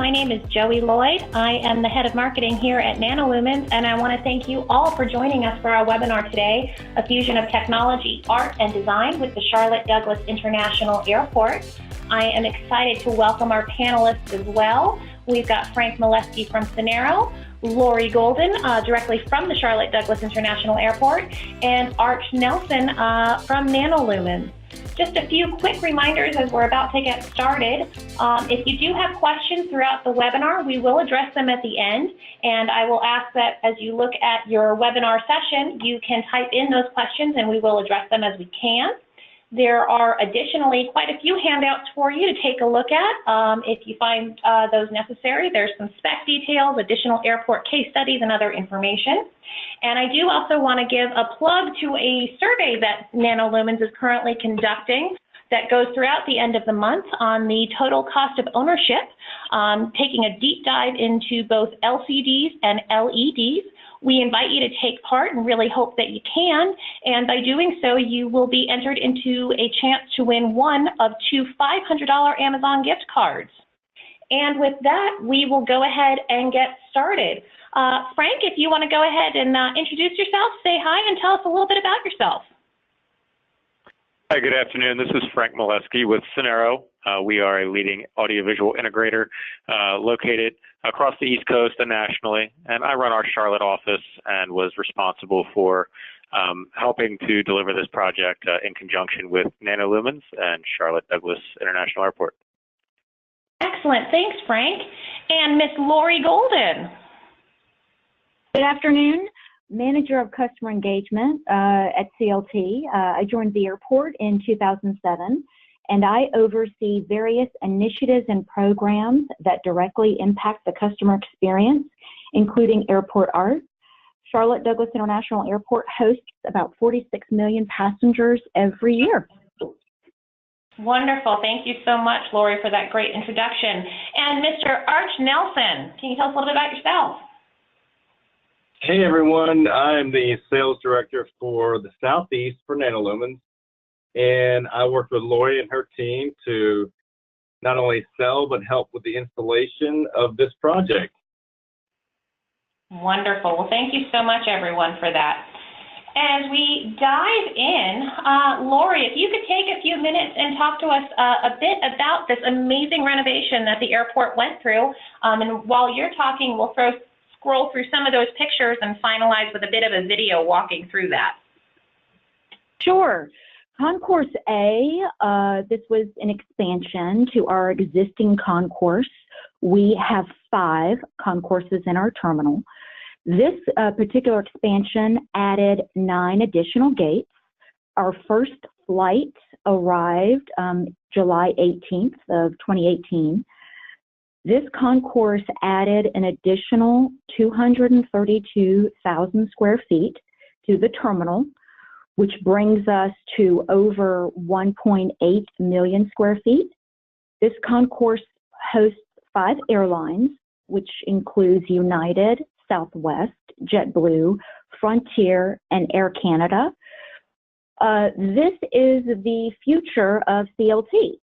My name is Joey Lloyd. I am the head of marketing here at NanoLumens, and I want to thank you all for joining us for our webinar today, A Fusion of Technology, Art, and Design with the Charlotte Douglas International Airport. I am excited to welcome our panelists as well. We've got Frank Molesky from Cenero, Lori Golden, directly from the Charlotte Douglas International Airport, and Arch Nelson from NanoLumens. Just a few quick reminders as we're about to get started. If you do have questions throughout the webinar, we will address them at the end, and I will ask that as you look at your webinar session, you can type in those questions and we will address them as we can. There are additionally quite a few handouts for you to take a look at if you find those necessary. There's some spec details, additional airport case studies, and other information. And I do also want to give a plug to a survey that NanoLumens is currently conducting that goes throughout the end of the month on the total cost of ownership, taking a deep dive into both LCDs and LEDs. We invite you to take part and really hope that you can, and by doing so, you will be entered into a chance to win one of two $500 Amazon gift cards. And with that, we will go ahead and get started. Frank, if you want to go ahead and introduce yourself, say hi, and tell us a little bit about yourself. Hi, good afternoon. This is Frank Molesky with Cenero. We are a leading audiovisual integrator located across the East Coast and nationally, and I run our Charlotte office and was responsible for helping to deliver this project in conjunction with NanoLumens and Charlotte Douglas International Airport. Excellent. Thanks, Frank. And Miss Lori Golden. Good afternoon. Manager of Customer Engagement at CLT. I joined the airport in 2007, and I oversee various initiatives and programs that directly impact the customer experience, including airport art. Charlotte Douglas International Airport hosts about 46 million passengers every year. Wonderful. Thank you so much, Lori, for that great introduction. And Mr. Arch Nelson, can you tell us a little bit about yourself? Hey everyone, I'm the sales director for the Southeast for NanoLumens, and I worked with Lori and her team to not only sell but help with the installation of this project. Wonderful. Well, thank you so much, everyone, for that. As we dive in, Lori, if you could take a few minutes and talk to us a bit about this amazing renovation that the airport went through, and while you're talking, we'll scroll through some of those pictures and finalize with a bit of a video walking through that. Sure. Concourse A, this was an expansion to our existing concourse. We have 5 concourses in our terminal. This particular expansion added 9 additional gates. Our first flight arrived July 18th of 2018. This concourse added an additional 232,000 square feet to the terminal, which brings us to over 1.8 million square feet. This concourse hosts 5 airlines, which includes United, Southwest, JetBlue, Frontier, and Air Canada. This is the future of CLT.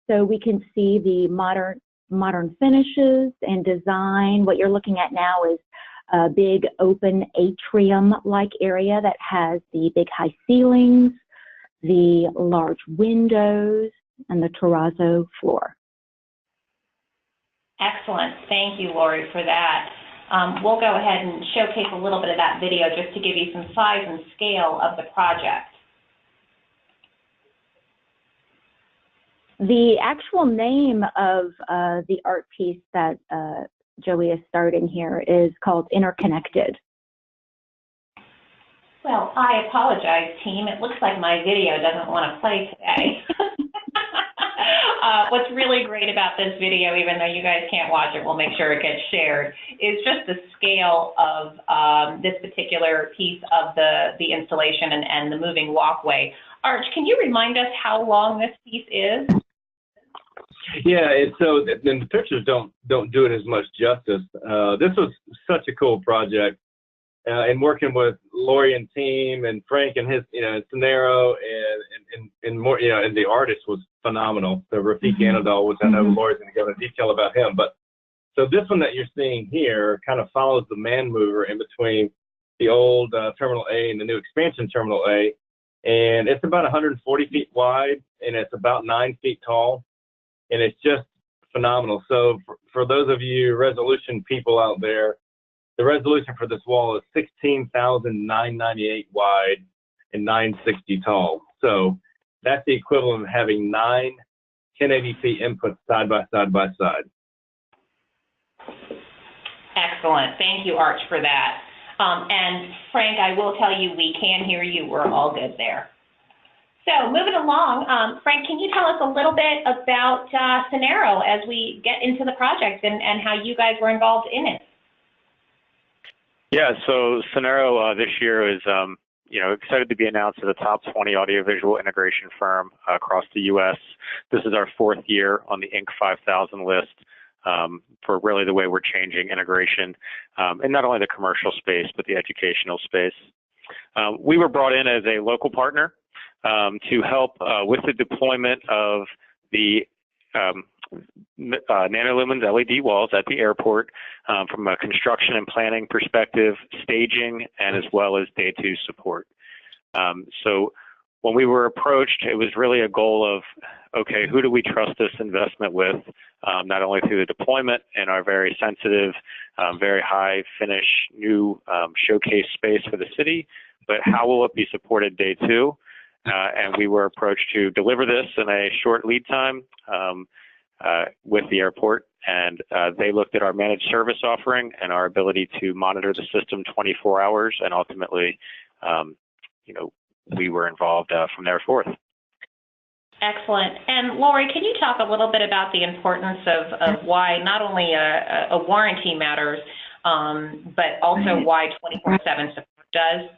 So we can see the modern finishes and design. What you're looking at now is a big open atrium-like area that has the big high ceilings, the large windows, and the terrazzo floor. Excellent. Thank you, Lori, for that. We'll go ahead and showcase a little bit of that video just to give you some size and scale of the project. The actual name of the art piece that Joey is starting here is called Interconnected. Well, I apologize, team. It looks like my video doesn't want to play today. What's really great about this video, even though you guys can't watch it, we'll make sure it gets shared, is just the scale of this particular piece of the installation and the moving walkway. Arch, can you remind us how long this piece is? Yeah, so then the pictures don't do it as much justice. This was such a cool project, and working with Lori and team and Frank and his, Cenero and more, and the artist was phenomenal. So Refik Anadol, which I know Lori's going to go into detail about him, but So this one that you're seeing here kind of follows the man mover in between the old Terminal A and the new expansion Terminal A. And it's about 140 feet wide, and it's about 9 feet tall, and it's just phenomenal. So for those of you resolution people out there, the resolution for this wall is 16,998 wide and 960 tall. So that's the equivalent of having 9 1080p inputs side by side by side. Excellent. Thank you, Arch, for that. And Frank, I will tell you, we can hear you. We're all good there. So moving along, Frank, can you tell us a little bit about Cenero as we get into the project and how you guys were involved in it? Yeah, so Cenero this year is excited to be announced as a top 20 audiovisual integration firm across the U.S. This is our 4th year on the Inc. 5000 list for really the way we're changing integration in not only the commercial space, but the educational space. We were brought in as a local partner to help with the deployment of the NanoLumens LED walls at the airport from a construction and planning perspective, staging, and as well as day 2 support. So when we were approached, it was really a goal of, okay, who do we trust this investment with, not only through the deployment in our very sensitive, very high finish new showcase space for the city, but how will it be supported day 2? And we were approached to deliver this in a short lead time with the airport, and they looked at our managed service offering and our ability to monitor the system 24 hours, and ultimately, we were involved from there forth. Excellent. And Lori, can you talk a little bit about the importance of why not only a warranty matters, but also why 24/7 support does?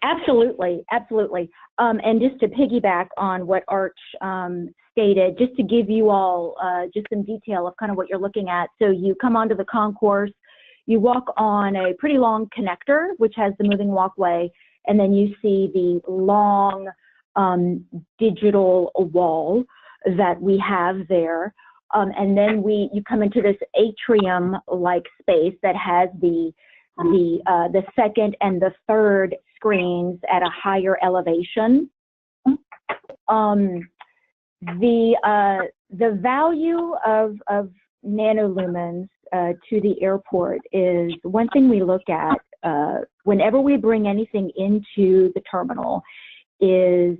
Absolutely, absolutely. And just to piggyback on what Arch stated, just to give you all just some detail of kind of what you're looking at. So you come onto the concourse, you walk on a pretty long connector, which has the moving walkway, and then you see the long digital wall that we have there. And then you come into this atrium-like space that has the second and the third screens at a higher elevation. The value of NanoLumens to the airport is one thing we look at whenever we bring anything into the terminal is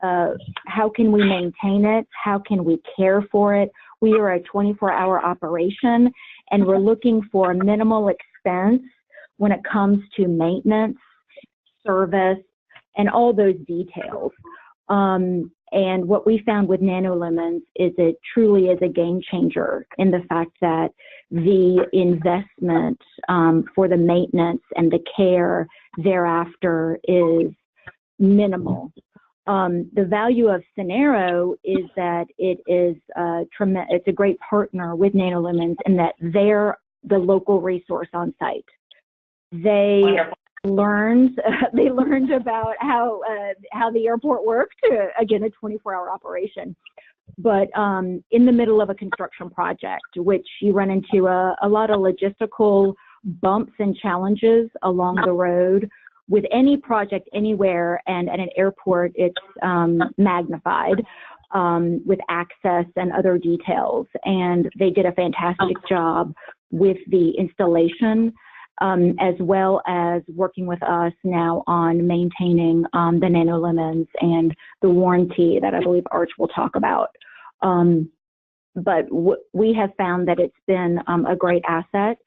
how can we maintain it? How can we care for it? We are a 24-hour operation, and we're looking for minimal expense when it comes to maintenance, service, and all those details. And what we found with NanoLumens is it truly is a game changer in the fact that the investment for the maintenance and the care thereafter is minimal. The value of Cenero is that it is it's a great partner with NanoLumens in that they're the local resource on site. They learned about how the airport works, again, a 24-hour operation. But in the middle of a construction project, which you run into a lot of logistical bumps and challenges along the road, with any project anywhere, and at an airport, it's magnified with access and other details. And they did a fantastic job with the installation, as well as working with us now on maintaining the NanoLumens and the warranty that I believe Arch will talk about. But we have found that it's been a great asset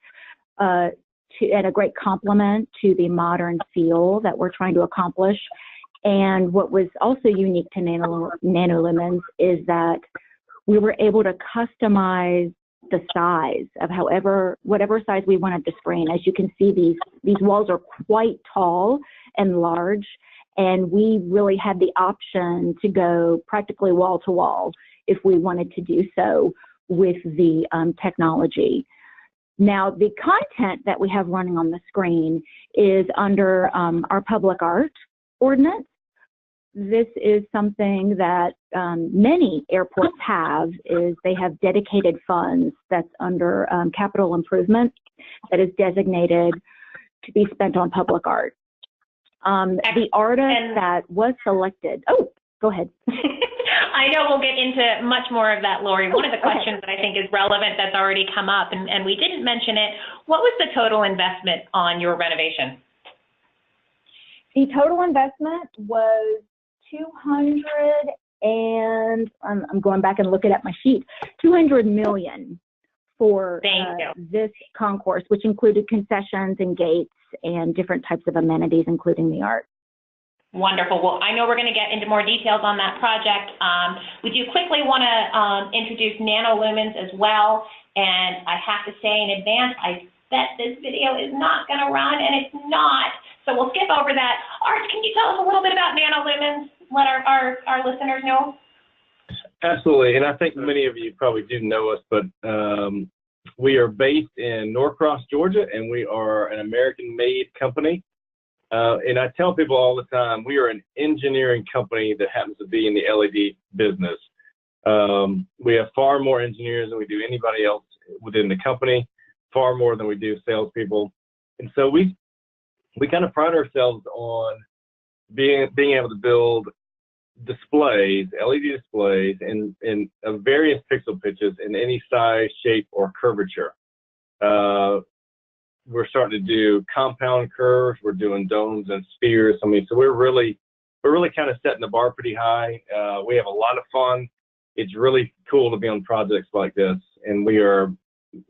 and a great complement to the modern feel that we're trying to accomplish. And what was also unique to NanoLumens is that we were able to customize the size of whatever size we wanted the screen. As you can see, these walls are quite tall and large, and we really had the option to go practically wall to wall if we wanted to do so with the technology. Now, the content that we have running on the screen is under our public art ordinance. this is something that many airports have, is they have dedicated funds that's under capital improvement that is designated to be spent on public art. The artist that was selected, oh, go ahead. I know we'll get into much more of that, Lori. One of the questions that I think is relevant that's already come up, and we didn't mention it, what was the total investment on your renovation? The total investment was 200 and I'm going back and looking at my sheet, 200 million for this concourse, which included concessions and gates and different types of amenities, including the art. Wonderful. Well, I know we're going to get into more details on that project. We do quickly want to introduce NanoLumens as well, and I have to say in advance, I bet this video is not going to run, and it's not. So we'll skip over that. Art, can you tell us a little bit about NanoLumens? Let our listeners know. Absolutely, and I think many of you probably do know us, but we are based in Norcross, Georgia, and we are an American-made company. And I tell people all the time, we are an engineering company that happens to be in the LED business. We have far more engineers than we do anybody else within the company, far more than we do salespeople. And so we kind of pride ourselves on being able to build displays, LED displays in various pixel pitches in any size, shape, or curvature. We're starting to do compound curves. We're doing domes and spheres. I mean, so we're really kind of setting the bar pretty high. We have a lot of fun. It's really cool to be on projects like this. And we are,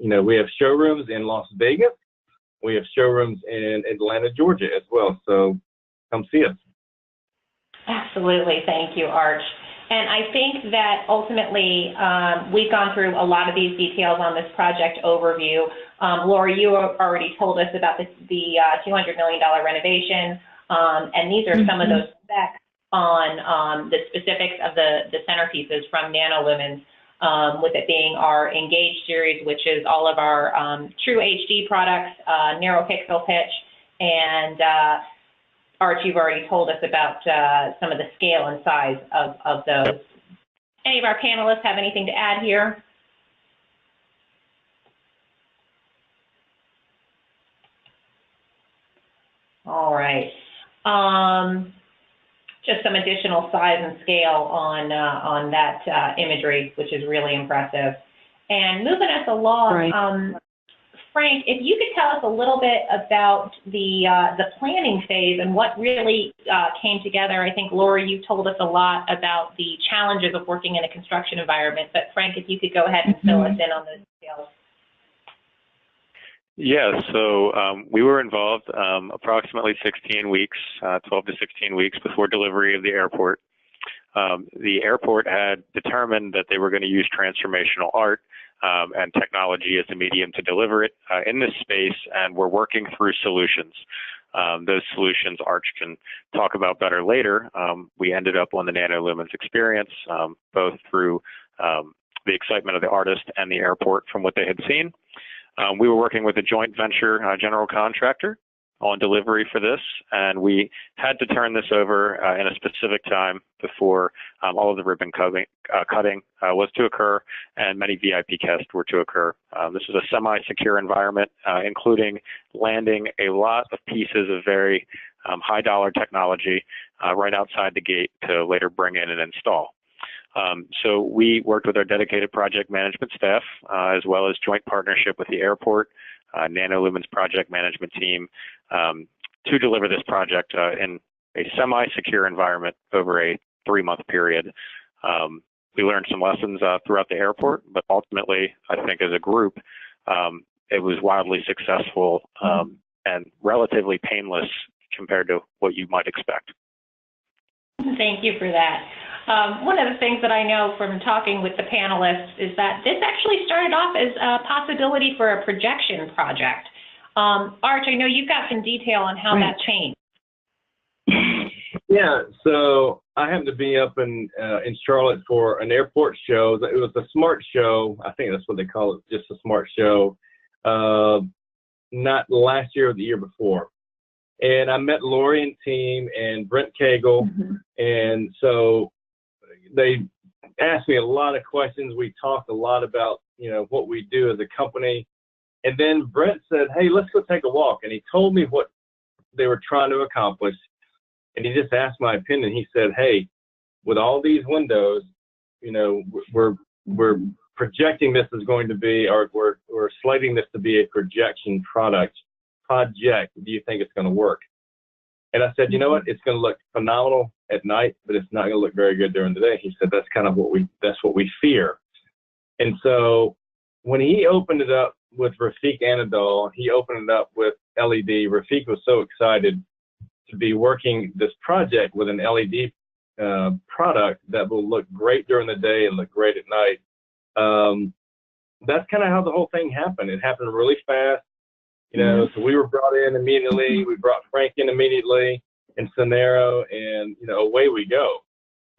we have showrooms in Las Vegas. We have showrooms in Atlanta, Georgia as well. So come see us. Absolutely. Thank you, Arch. And I think that ultimately we've gone through a lot of these details on this project overview. Lori, you already told us about the $200 million renovation, and these are some of those specs on the specifics of the centerpieces from NanoLumens, with it being our Engage series, which is all of our true HD products, narrow pixel pitch, and Art, you've already told us about some of the scale and size of those. Any of our panelists have anything to add here? All right. Just some additional size and scale on that imagery, which is really impressive. And moving us along, right. Frank, if you could tell us a little bit about the planning phase and what really came together. I think, Lori, you told us a lot about the challenges of working in a construction environment, but Frank, if you could go ahead and fill us in on those details. Yeah, so we were involved approximately 16 weeks, 12 to 16 weeks before delivery of the airport. The airport had determined that they were going to use transformational art and technology as a medium to deliver it in this space, and we're working through solutions. Those solutions Arch can talk about better later. We ended up on the NanoLumens experience, both through the excitement of the artist and the airport from what they had seen. We were working with a joint venture general contractor on delivery for this, and we had to turn this over in a specific time before all of the ribbon cutting was to occur and many VIP tests were to occur. This is a semi-secure environment, including landing a lot of pieces of very high-dollar technology right outside the gate to later bring in and install. So we worked with our dedicated project management staff, as well as joint partnership with the airport, NanoLumens project management team, to deliver this project in a semi-secure environment over a 3-month period. We learned some lessons throughout the airport, but ultimately, I think as a group, it was wildly successful and relatively painless compared to what you might expect. Thank you for that. One of the things that I know from talking with the panelists is that this actually started off as a possibility for a projection project. Arch, I know you've got some detail on how that changed. Yeah, so I happened to be up in Charlotte for an airport show. It was a smart show. I think that's what they call it, just a smart show. Not last year or the year before. And I met Lori and team and Brent Cagle And so they asked me a lot of questions. We talked a lot about, what we do as a company. And then Brent said, hey, let's go take a walk. And he told me what they were trying to accomplish. And he just asked my opinion. He said, hey, with all these windows, we're projecting this is going to be, or we're slating this to be a projection project. Do you think it's going to work? And I said, you know what? It's going to look phenomenal at night, but it's not going to look very good during the day. He said, that's kind of what we fear. And so when he opened it up with Refik Anadol, he opened it up with LED. Refik was so excited to be working this project with an LED product that will look great during the day and look great at night. That's kind of how the whole thing happened. It happened really fast. So we were brought in immediately. We brought Frank in immediately and Cenero, and, away we go.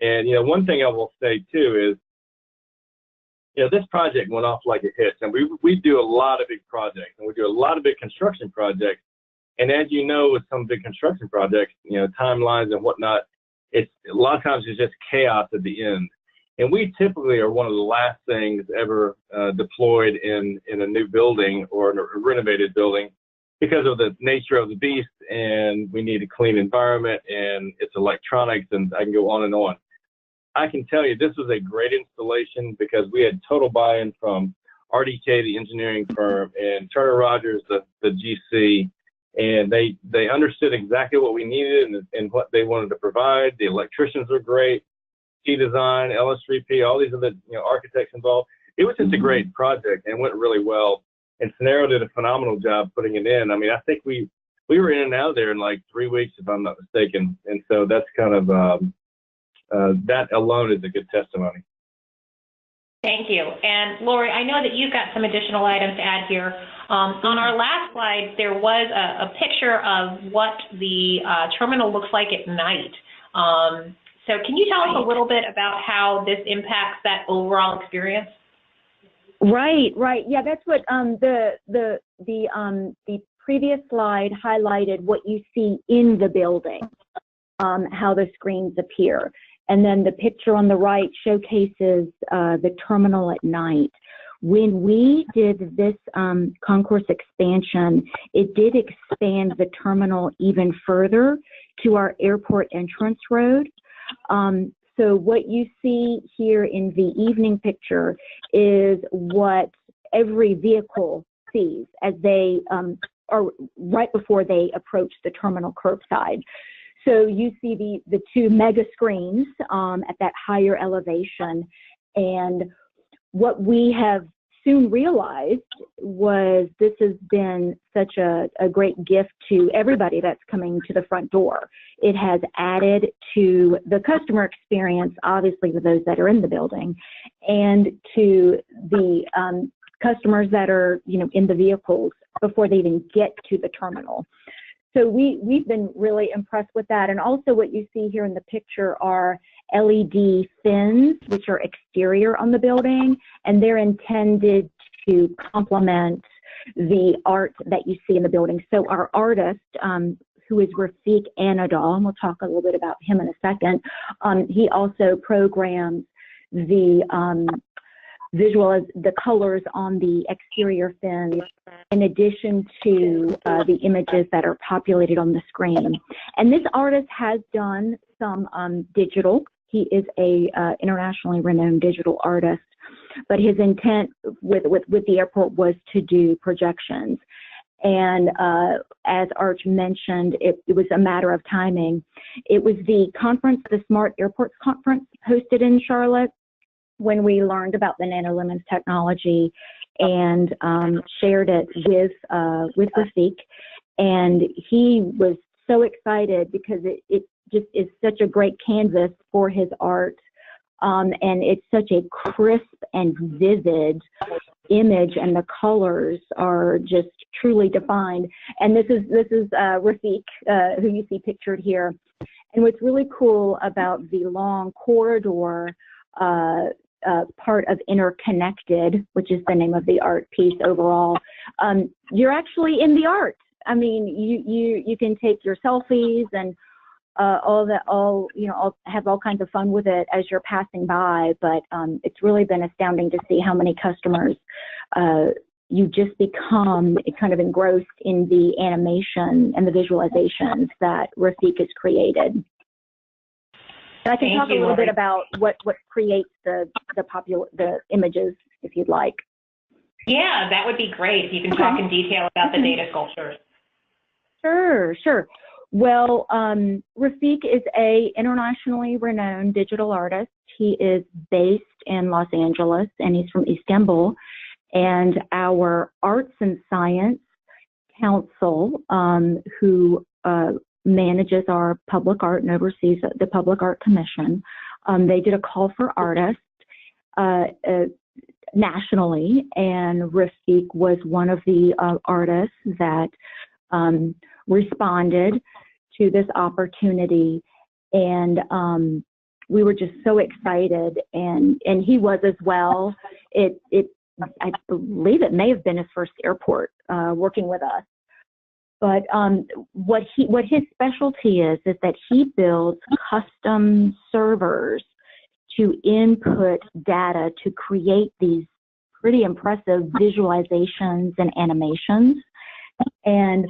And, one thing I will say too is, this project went off like a hit. And we do a lot of big projects, and we do a lot of big construction projects. And as you know, with some big construction projects, timelines and whatnot, a lot of times it's just chaos at the end. And we typically are one of the last things ever deployed in a new building or in a renovated building because of the nature of the beast, and we need a clean environment, and it's electronics, and I can go on and on. I can tell you this was a great installation because we had total buy-in from RDK, the engineering firm, and Turner Rogers, the GC, and they understood exactly what we needed and what they wanted to provide. The electricians were great. Design, LS3P, all these other architects involved. It was just a great project and went really well. And Cenero did a phenomenal job putting it in. I mean, I think we were in and out of there in like 3 weeks, if I'm not mistaken. And so that's kind of that alone is a good testimony. Thank you. And Lori, I know that you've got some additional items to add here. On our last slide, there was a picture of what the terminal looks like at night. So can you tell us a little bit about how this impacts that overall experience? Right. Yeah, that's what the previous slide highlighted what you see in the building, how the screens appear. And then the picture on the right showcases the terminal at night. When we did this Concourse expansion, it did expand the terminal even further to our airport entrance road. So what you see here in the evening picture is what every vehicle sees as they are right before they approach the terminal curbside. So you see the two mega screens at that higher elevation, and what we have soon realized was this has been such a great gift to everybody that's coming to the front door. It has added to the customer experience, obviously, with those that are in the building, and to the customers that are, in the vehicles before they even get to the terminal. So we've been really impressed with that. And also what you see here in the picture are LED fins, which are exterior on the building, and they're intended to complement the art that you see in the building. So our artist, who is Refik Anadol, and we'll talk a little bit about him in a second, he also programs the the colors on the exterior fins, in addition to the images that are populated on the screen. And this artist has done some digital. He is a internationally renowned digital artist, but his intent with the airport was to do projections. And as Arch mentioned, it was a matter of timing. It was the conference, the Smart Airports Conference, hosted in Charlotte, when we learned about the NanoLumens technology and shared it with Refik. And he was so excited because it just is such a great canvas for his art. And it's such a crisp and vivid image, and the colors are just truly defined. And this is Refik, who you see pictured here. And what's really cool about the long corridor part of Interconnected, which is the name of the art piece overall, you're actually in the art. I mean, you can take your selfies and all have all kinds of fun with it as you're passing by. But it's really been astounding to see how many customers you just become kind of engrossed in the animation and the visualizations that Refik has created. And I can talk a little bit about what creates the images, if you'd like. Yeah, that would be great if you can talk in detail about the data sculptures. Sure. Well, Refik is a internationally renowned digital artist. He is based in Los Angeles, and he's from Istanbul. And our Arts and Science Council, who manages our public art and oversees the Public Art Commission, they did a call for artists nationally, and Refik was one of the artists that responded to this opportunity, and we were just so excited, and he was as well. I believe it may have been his first airport working with us. But what his specialty is that he builds custom servers to input data to create these pretty impressive visualizations and animations. And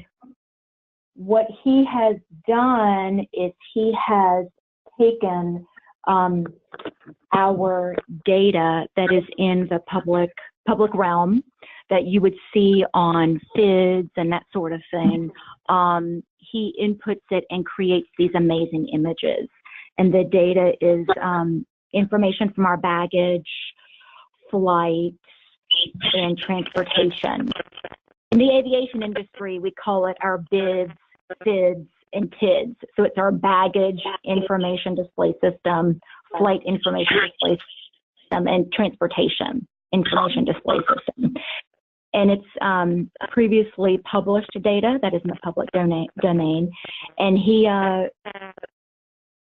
what he has done is he has taken our data that is in the public realm that you would see on FIDs and that sort of thing. He inputs it and creates these amazing images. And the data is information from our baggage, flight, and transportation. In the aviation industry, we call it our bids, FIDs, and TIDs. So it's our baggage information display system, flight information display system, and transportation information display system. And it's previously published data that is in the public domain. And he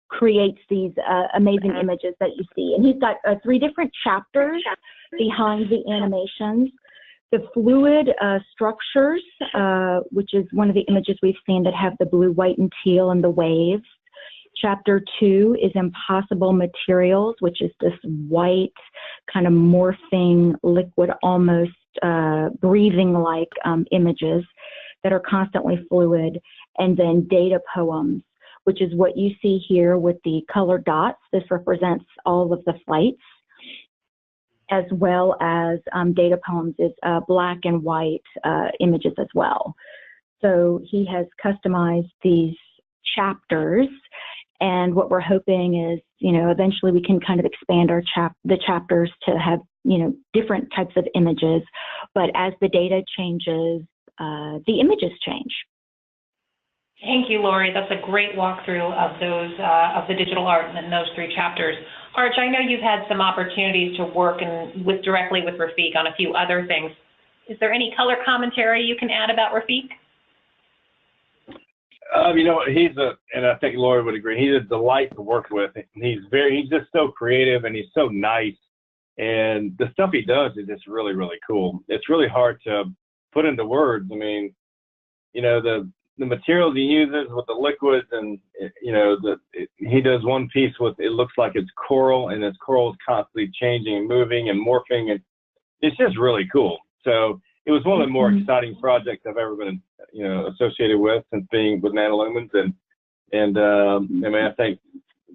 creates these amazing images that you see. And he's got 3 different chapters behind the animations. The fluid structures, which is one of the images we've seen that have the blue, white, and teal and the waves. Chapter 2 is impossible materials, which is this white kind of morphing liquid, almost breathing-like images that are constantly fluid. And then data poems, which is what you see here with the colored dots. This represents all of the flights, as well as data poems is black and white images as well. So he has customized these chapters, and what we're hoping is, eventually we can kind of expand our the chapters to have, different types of images. But as the data changes, the images change. Thank you, Lori. That's a great walkthrough of those of the digital art in those 3 chapters. Arch, I know you've had some opportunities to work directly with Refik on a few other things. Is there any color commentary you can add about Refik? And I think Lori would agree, he's a delight to work with. He's just so creative, and he's so nice. And the stuff he does is just really, really cool. It's really hard to put into words. I mean, the materials he uses with the liquids, and he does one piece with, it looks like it's coral, and this coral is constantly changing and moving and morphing, and it's just really cool. So it was one of the more exciting projects I've ever been associated with since being with NanoLumens, and I think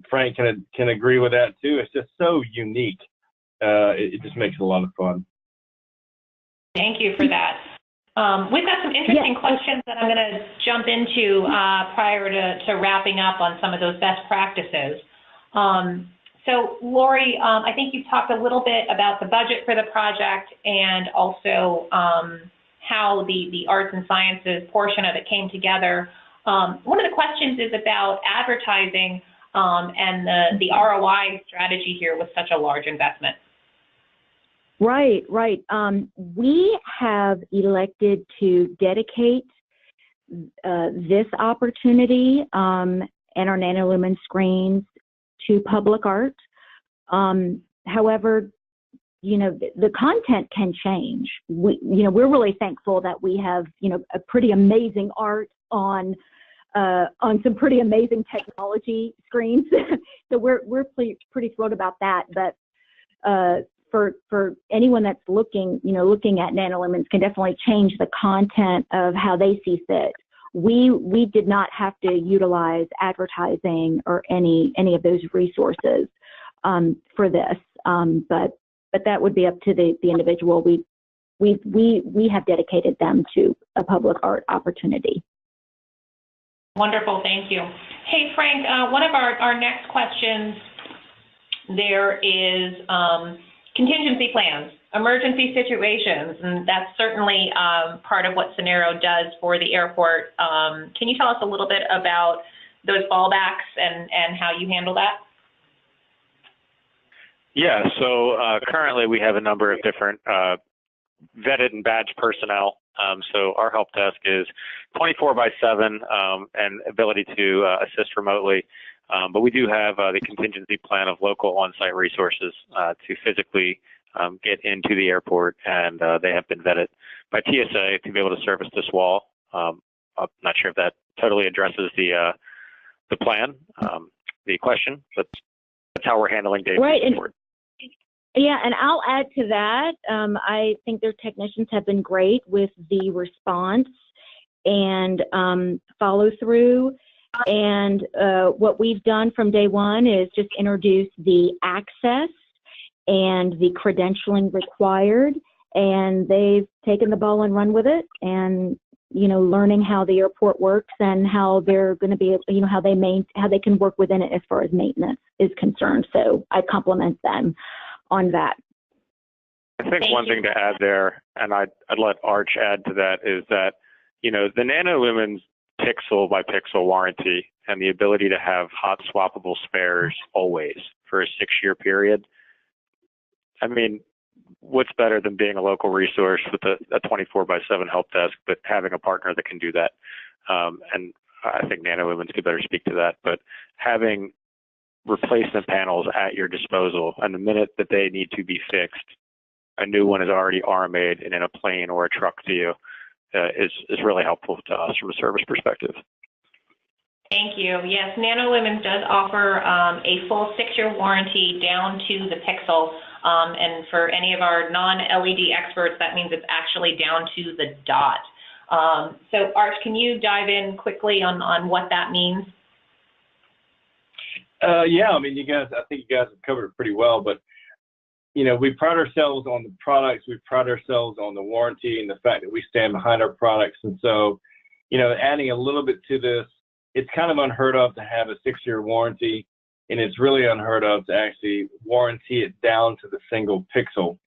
Frank can agree with that too. It's just so unique. It just makes it a lot of fun. Thank you for that. We've got some interesting questions that I'm going to jump into prior to wrapping up on some of those best practices. So, Lori, I think you talked a little bit about the budget for the project, and also how the arts and sciences portion of it came together. One of the questions is about advertising and the ROI strategy here with such a large investment. Right. We have elected to dedicate this opportunity and our NanoLumen screens to public art. However, the content can change. We're really thankful that we have, a pretty amazing art on on some pretty amazing technology screens. So we're pretty thrilled about that. But for anyone that's looking at NanoLumens can definitely change the content of how they see fit. We did not have to utilize advertising or any of those resources for this, but that would be up to the individual. We have dedicated them to a public art opportunity. Wonderful, thank you. Hey, Frank, one of our next questions, there is contingency plans, emergency situations, and that's certainly part of what Cenero does for the airport. Can you tell us a little bit about those fallbacks and how you handle that? Yeah, so currently we have a number of different vetted and badged personnel. So our help desk is 24/7 and ability to assist remotely. But we do have the contingency plan of local on-site resources to physically get into the airport, and they have been vetted by TSA to be able to service this wall. I'm not sure if that totally addresses the plan, the question, but that's how we're handling data. Right. Yeah, and I'll add to that. I think their technicians have been great with the response and follow through. And what we've done from day one is just introduce the access and the credentialing required, and they've taken the ball and run with it, and learning how the airport works and how they're going to be, how they can work within it as far as maintenance is concerned. So I compliment them on that. I think one thing to add there, and I'd let Arch add to that, is that the NanoLumens pixel by pixel warranty and the ability to have hot swappable spares always for a 6-year period. I mean, what's better than being a local resource with a 24/7 help desk, but having a partner that can do that? And I think NanoLumens could better speak to that. But having replacement panels at your disposal, and the minute that they need to be fixed, a new one is already RMA'd and in a plane or a truck to you, is really helpful to us from a service perspective. Thank you. Yes, NanoLumens does offer a full 6-year warranty down to the pixel. And for any of our non-LED experts, that means it's actually down to the dot. So Arch, can you dive in quickly on what that means? Yeah, I mean, I think you guys have covered it pretty well, but we pride ourselves on the products, we pride ourselves on the warranty and the fact that we stand behind our products. And so, adding a little bit to this, it's kind of unheard of to have a 6-year warranty, and it's really unheard of to actually warranty it down to the single pixel.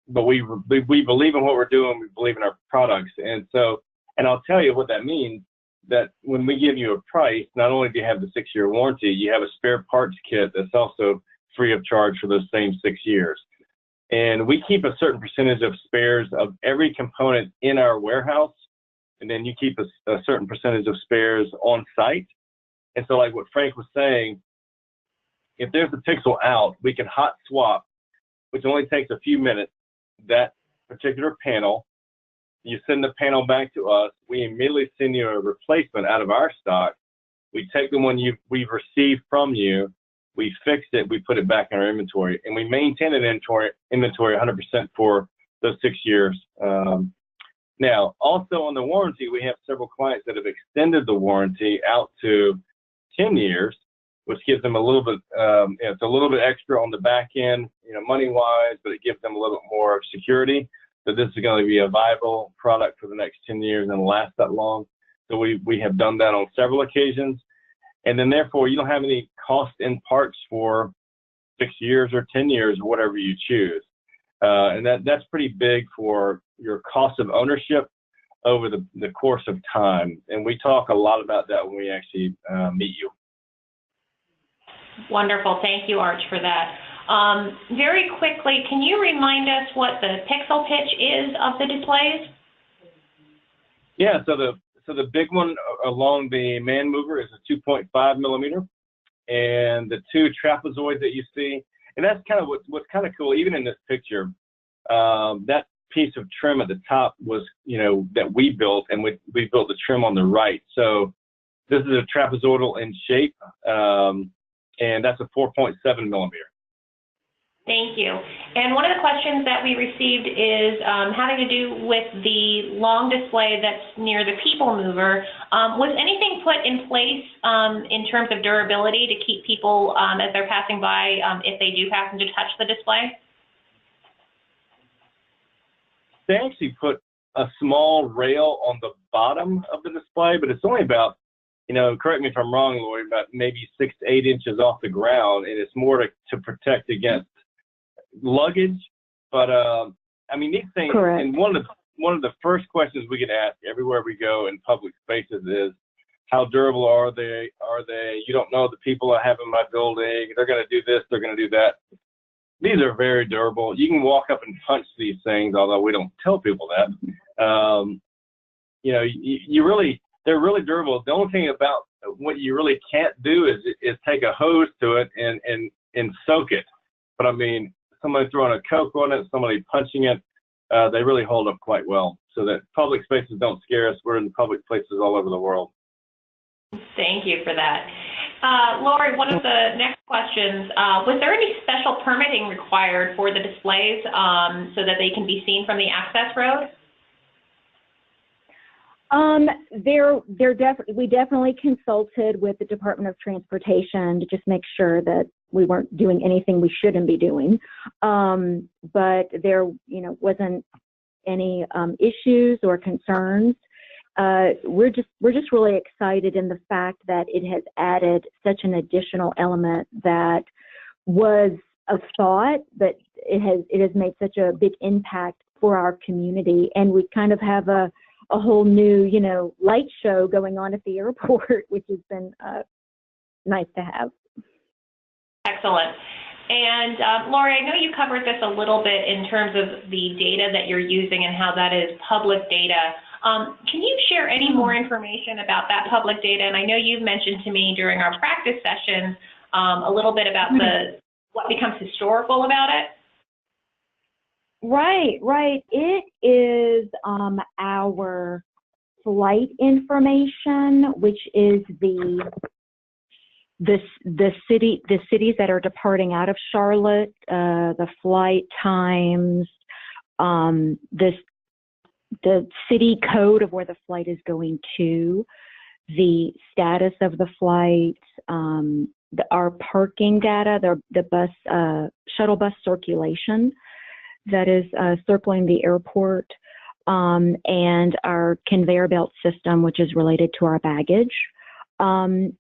But we believe in what we're doing, we believe in our products. And so, and I'll tell you what that means, that when we give you a price, not only do you have the 6-year warranty, you have a spare parts kit that's also free of charge for those same 6 years. And we keep a certain percentage of spares of every component in our warehouse, and then you keep a certain percentage of spares on site. And so like what Frank was saying, if there's a pixel out, we can hot swap, which only takes a few minutes, that particular panel. You send the panel back to us. We immediately send you a replacement out of our stock. We take the one we've received from you, we fix it, we put it back in our inventory, and we maintain an inventory 100% for those 6 years. Now, also on the warranty, we have several clients that have extended the warranty out to 10 years, which gives them a little bit, it's a little bit extra on the back end, money-wise, but it gives them a little bit more security that this is going to be a viable product for the next 10 years and last that long. So we have done that on several occasions. And then therefore, you don't have any cost in parts for 6 years or 10 years or whatever you choose. And that's pretty big for your cost of ownership over the course of time. And we talk a lot about that when we actually meet you. Wonderful. Thank you, Arch, for that. Very quickly, can you remind us what the pixel pitch is of the displays? Yeah, so the big one along the man mover is a 2.5 millimeter, and the two trapezoids that you see, and that's kind of what's kind of cool, even in this picture, that piece of trim at the top was, that we built, and we built the trim on the right. So this is a trapezoidal in shape, and that's a 4.7 millimeter. Thank you. And one of the questions that we received is having to do with the long display that's near the people mover. Was anything put in place in terms of durability to keep people, as they're passing by, if they do happen to touch the display? They actually put a small rail on the bottom of the display, but it's only about, correct me if I'm wrong, Lloyd, about maybe 6 to 8 inches off the ground, and it's more to protect against luggage. But I mean, these things. Correct. And one of the first questions we get asked everywhere we go in public spaces is, how durable are they? Are they? You don't know the people I have in my building. They're going to do this. They're going to do that. These are very durable. You can walk up and punch these things, although we don't tell people that. They're really durable. The only thing about what you really can't do is take a hose to it and soak it. But I mean, somebody throwing a Coke on it, somebody punching it, they really hold up quite well. So that public spaces don't scare us. We're in public places all over the world. Thank you for that. Lori, one of the next questions, was there any special permitting required for the displays so that they can be seen from the access road? We definitely consulted with the Department of Transportation to just make sure that we weren't doing anything we shouldn't be doing. But there, wasn't any issues or concerns. We're just really excited in the fact that it has added such an additional element that was a thought, but it has made such a big impact for our community, and we kind of have a whole new, light show going on at the airport, which has been nice to have. Excellent. And Lori, I know you covered this a little bit in terms of the data that you're using and how that is public data. Can you share any more information about that public data? And I know you've mentioned to me during our practice sessions a little bit about what becomes historical about it. Right. It is our flight information, which is the cities that are departing out of Charlotte, the flight times, the city code of where the flight is going to, the status of the flight, our parking data, the bus, shuttle bus circulation that is circling the airport, and our conveyor belt system, which is related to our baggage. And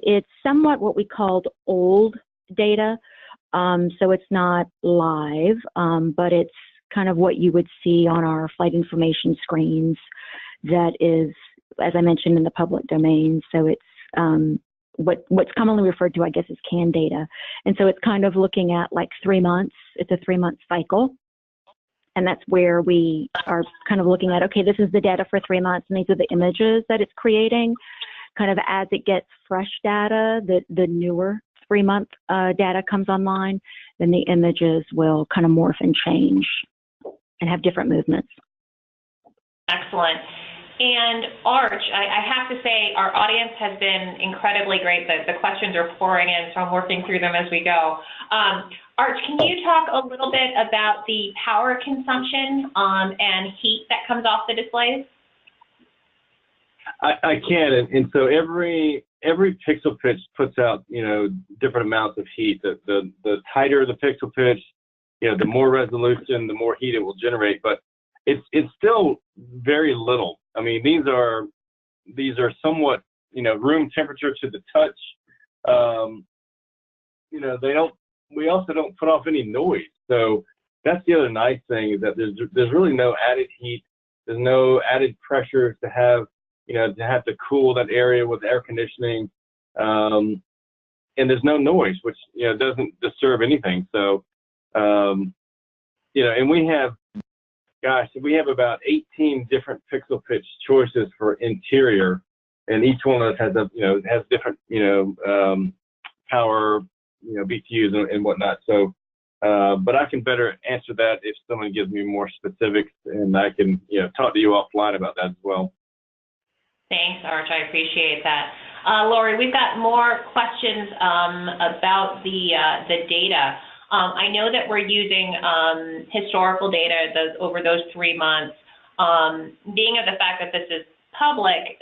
it's somewhat what we called old data, so it's not live, but it's kind of what you would see on our flight information screens that is, as I mentioned, in the public domain. So it's what's commonly referred to, I guess, as CAN data. And so it's kind of looking at like 3 months. It's a 3-month cycle. And that's where we are kind of looking at, okay, this is the data for 3 months, and these are the images that it's creating. Kind of as it gets fresh data, the newer 3-month data comes online, then the images will kind of morph and change and have different movements. Excellent. And Arch, I have to say our audience has been incredibly great. The questions are pouring in, so I'm working through them as we go. Arch, can you talk a little bit about the power consumption and heat that comes off the displays? I can, and so every pixel pitch puts out, different amounts of heat. The tighter the pixel pitch, the more resolution, the more heat it will generate. But it's still very little. I mean, these are somewhat, room temperature to the touch. We also don't put off any noise. So that's the other nice thing, is that there's really no added heat. There's no added pressure to have to cool that area with air conditioning. And there's no noise, which, doesn't disturb anything. So, and we have about 18 different pixel pitch choices for interior, and each one of us has different, power, BTUs and whatnot. So But I can better answer that if someone gives me more specifics, and I can, talk to you offline about that as well. Thanks, Arch. I appreciate that. Lori, we've got more questions about the data. I know that we're using historical data over those 3 months. Being of the fact that this is public,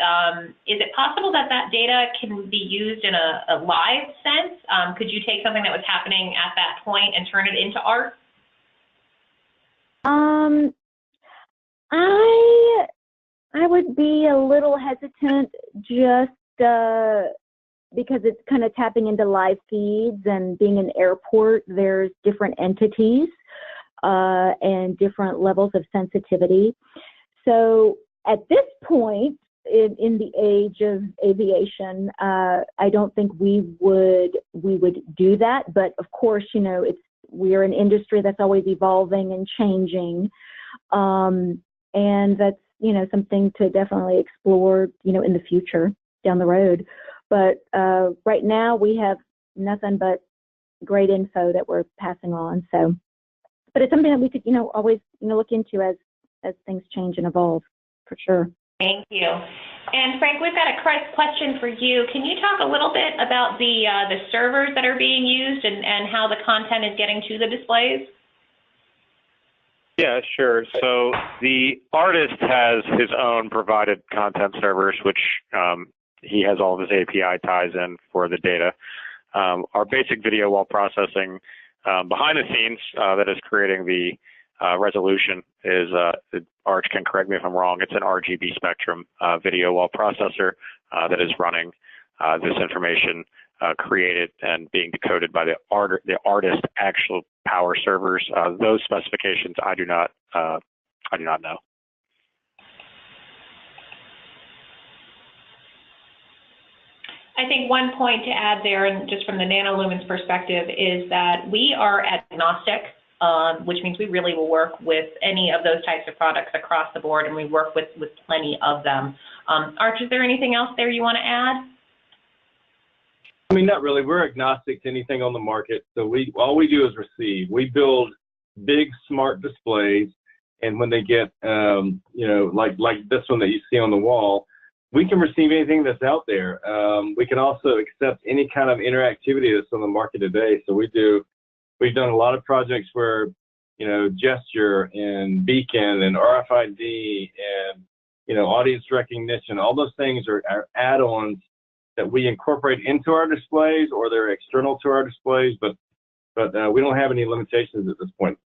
is it possible that that data can be used in a live sense? Could you take something that was happening at that point and turn it into art? I would be a little hesitant just because it's kind of tapping into live feeds, and being an airport, there's different entities and different levels of sensitivity. So at this point in the age of aviation, I don't think we would do that. But of course, we're an industry that's always evolving and changing, and that's something to definitely explore in the future down the road. But right now we have nothing but great info that we're passing on. So, but it's something that we could always look into as things change and evolve, for sure. Thank you. And Frank, we've got a question for you. Can you talk a little bit about the servers that are being used and how the content is getting to the displays? Yeah, sure. So the artist has his own provided content servers, which he has all of his API ties in for the data. Our basic video wall processing behind the scenes that is creating the resolution is, Arch can correct me if I'm wrong, it's an RGB spectrum video wall processor that is running this information created and being decoded by the artist's actual power servers. Those specifications I do not know. I think one point to add there, and just from the NanoLumens perspective, is that we are agnostic, which means we really will work with any of those types of products across the board, and we work with plenty of them. Arch, is there anything else there you want to add? I mean, not really. We're agnostic to anything on the market. So all we do is receive. We build big smart displays, and when they get, like this one that you see on the wall, we can receive anything that's out there. We can also accept any kind of interactivity that's on the market today. So we've done a lot of projects where, gesture and beacon and RFID and, audience recognition, all those things are add-ons that we incorporate into our displays, or they're external to our displays, but we don't have any limitations at this point.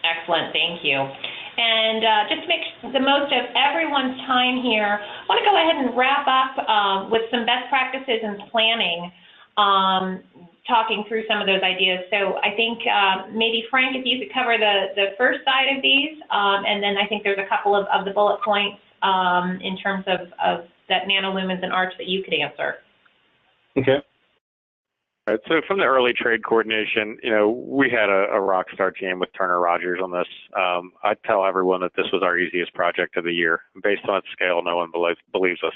Excellent, thank you. And just to make the most of everyone's time here, I want to go ahead and wrap up with some best practices in planning, talking through some of those ideas. So I think maybe, Frank, if you could cover the first side of these, and then I think there's a couple of the bullet points in terms of that NanoLumens and Arch that you could answer. Okay. All right, so from the early trade coordination, we had a rock star team with Turner Rogers on this. I tell everyone that this was our easiest project of the year. Based on its scale, no one believes us.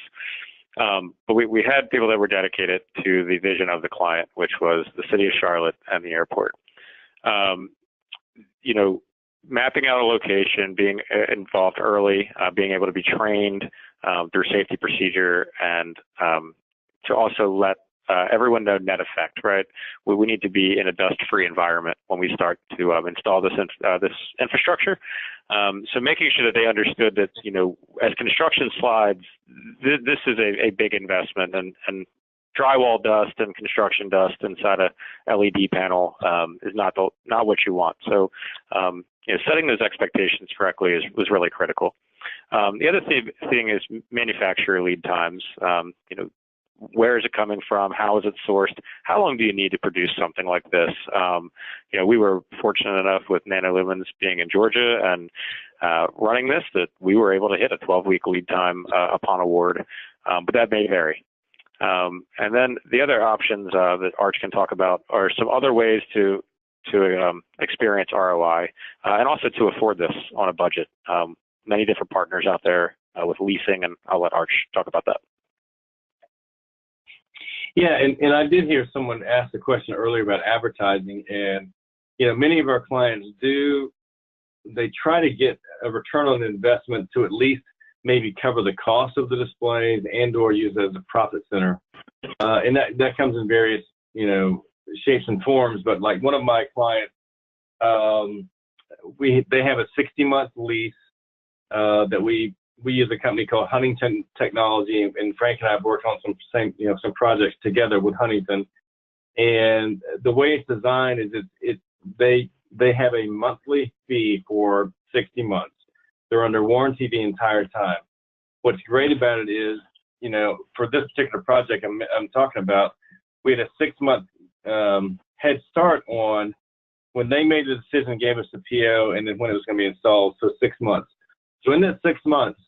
But we had people that were dedicated to the vision of the client, which was the city of Charlotte and the airport. Mapping out a location, being involved early, being able to be trained through safety procedure, and to also let everyone know net effect, right? We need to be in a dust-free environment when we start to install this infrastructure. So making sure that they understood that, as construction slides, this is a big investment, and drywall dust and construction dust inside a LED panel is not what you want. So, setting those expectations correctly was really critical. The other thing is manufacturer lead times. Where is it coming from? How is it sourced? How long do you need to produce something like this? We were fortunate enough with NanoLumens being in Georgia and running this that we were able to hit a 12-week lead time upon award, but that may vary. And then the other options that Arch can talk about are some other ways to experience ROI and also to afford this on a budget. Many different partners out there with leasing, and I'll let Arch talk about that. Yeah, and I did hear someone ask the question earlier about advertising, and many of our clients they try to get a return on investment to at least maybe cover the cost of the displays and or use it as a profit center. And that comes in various, shapes and forms. But like one of my clients, they have a 60-month lease that we use a company called Huntington Technology, and Frank and I have worked on some projects together with Huntington. And the way it's designed is they have a monthly fee for 60 months. They're under warranty the entire time. What's great about it is, for this particular project I'm talking about, we had a 6-month head start on when they made the decision and gave us the PO and then when it was going to be installed, so 6 months. So in that 6 months,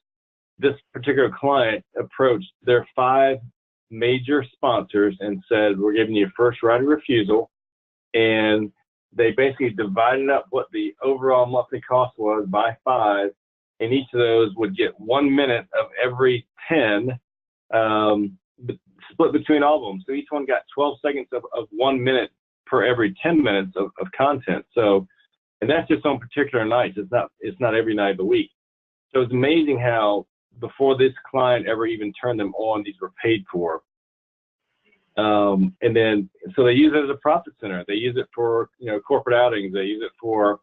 this particular client approached their 5 major sponsors and said, we're giving you first right of refusal. And they basically divided up what the overall monthly cost was by 5, and each of those would get 1 minute of every 10, split between all of them. So each one got 12 seconds of 1 minute per every 10 minutes of content. So, and that's just on particular nights. It's not every night of the week. So it's amazing how before this client ever even turned them on, these were paid for. And then, so they use it as a profit center. They use it for, corporate outings. They use it for,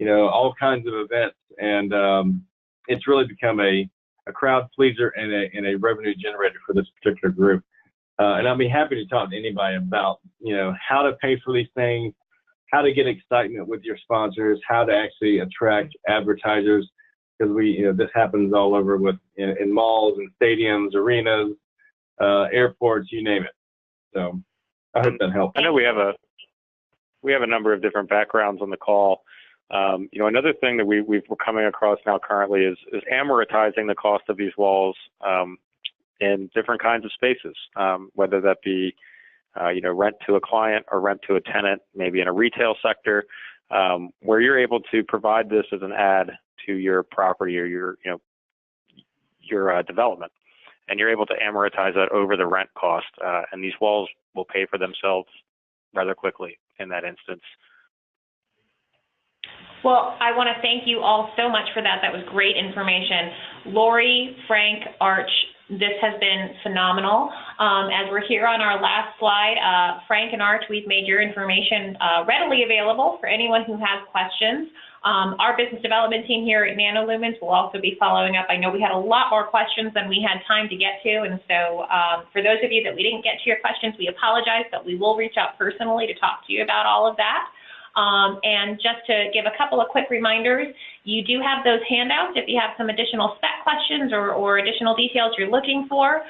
all kinds of events. And it's really become a crowd pleaser and a revenue generator for this particular group. And I'll be happy to talk to anybody about, how to pay for these things, how to get excitement with your sponsors, how to actually attract advertisers, because this happens all over in malls and stadiums, arenas, airports, you name it. So I hope that helps. I know we have a number of different backgrounds on the call. Another thing that we're coming across now currently is amortizing the cost of these walls in different kinds of spaces, whether that be rent to a client or rent to a tenant, maybe in a retail sector, where you're able to provide this as an add to your property or your development. And you're able to amortize that over the rent cost, and these walls will pay for themselves rather quickly in that instance. Well, I want to thank you all so much for that. That was great information. Lori, Frank, Arch, this has been phenomenal. As we're here on our last slide, Frank and Arch, we've made your information readily available for anyone who has questions. Our business development team here at NanoLumens will also be following up. I know we had a lot more questions than we had time to get to, and so for those of you that we didn't get to your questions, we apologize, but we will reach out personally to talk to you about all of that. And just to give a couple of quick reminders, you do have those handouts if you have some additional spec questions or additional details you're looking for.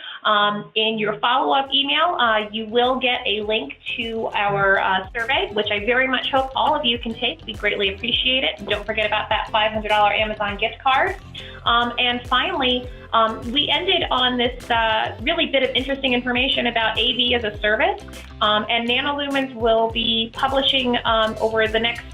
In your follow-up email, you will get a link to our survey, which I very much hope all of you can take. We greatly appreciate it. And don't forget about that $500 Amazon gift card. And finally, we ended on this really bit of interesting information about AV as a service. And NanoLumens will be publishing over the next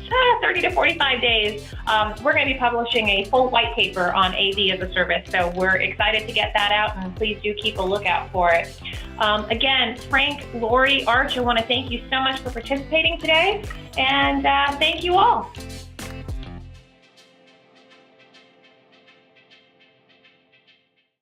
30 to 45 days. We're going to be publishing a full white paper on AV as a service. So we're excited to get that out, and please do keep a lookout for it. Again, Frank, Lori, Arch, I want to thank you so much for participating today, and thank you all.